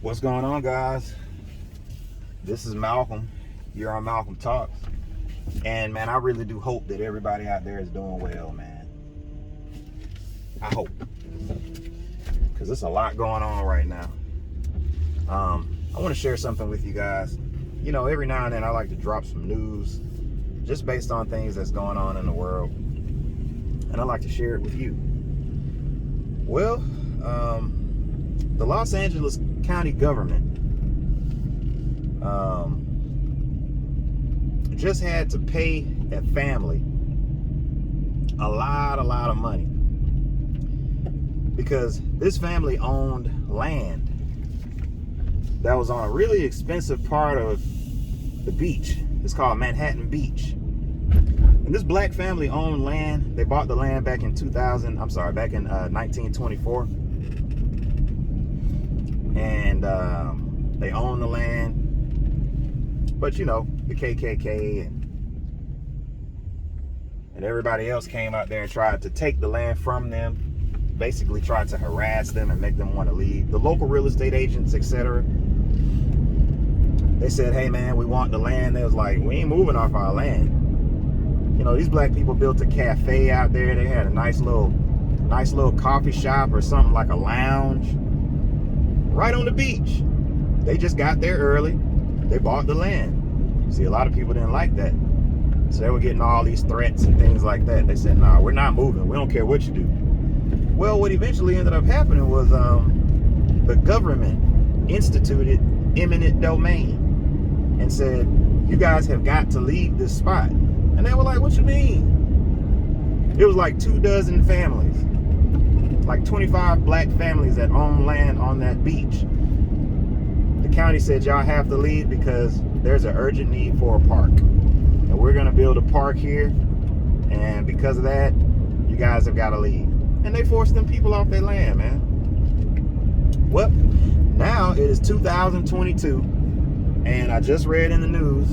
What's going on, guys? This is Malcolm. You're on Malcolm Talks. And man, I really do hope that everybody out there is doing well, man. I hope. Because there's a lot going on right now. I want to share something with you guys. You know, every now and then I like to drop some news just based on things that's going on in the world. And I like to share it with you. Well, the Los Angeles County government just had to pay a family a lot of money because this family owned land that was on a really expensive part of the beach. It's called Manhattan Beach. And this black family owned land. They bought the land back in 1924. And they own the land. But you know, the KKK and everybody else came out there and tried to take the land from them, basically tried to harass them and make them want to leave. The local real estate agents, etc., they said, hey man, we want the land. They was like, we ain't moving off our land. You know, these black people built a cafe out there. They had a nice little coffee shop or something, like a lounge right on the beach. They just got there early. They bought the land. See, a lot of people didn't like that. So they were getting all these threats and things like that. They said, nah, we're not moving. We don't care what you do. Well, what eventually ended up happening was the government instituted eminent domain and said, you guys have got to leave this spot. And they were like, what you mean? It was like 24 families, like 25 black families that own land on that beach. The county said, y'all have to leave because there's an urgent need for a park. And we're going to build a park here. And because of that, you guys have got to leave. And they forced them people off their land, man. Well, now it is 2022. And I just read in the news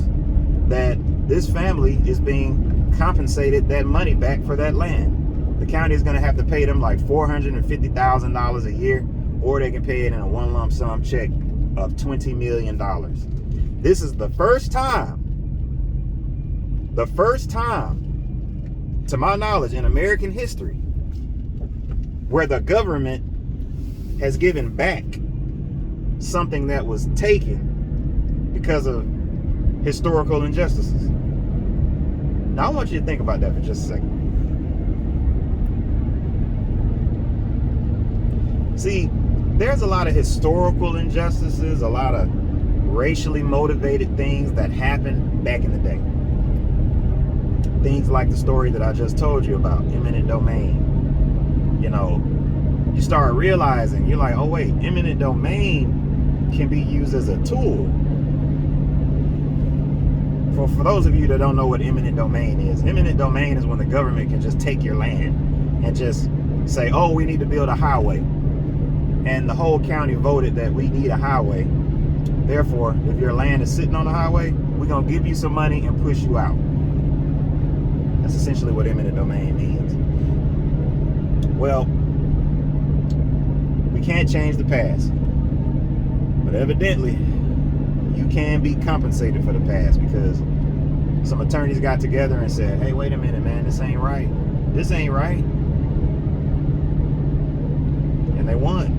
that this family is being compensated that money back for that land. The county is going to have to pay them like $450,000 a year, or they can pay it in a one lump sum check of $20 million. This is the first time, to my knowledge, in American history, where the government has given back something that was taken because of historical injustices. Now I want you to think about that for just a second. See, there's a lot of historical injustices, a lot of racially motivated things that happened back in the day. Things like the story that I just told you about, eminent domain. You know, you start realizing, you're like, oh wait, eminent domain can be used as a tool. For those of you that don't know what eminent domain is when the government can just take your land and just say, oh, we need to build a highway. And the whole county voted that we need a highway. Therefore, if your land is sitting on the highway, we're going to give you some money and push you out. That's essentially what eminent domain means. Well, we can't change the past. But evidently, you can be compensated for the past, because some attorneys got together and said, hey, wait a minute, man, this ain't right. This ain't right. And they won.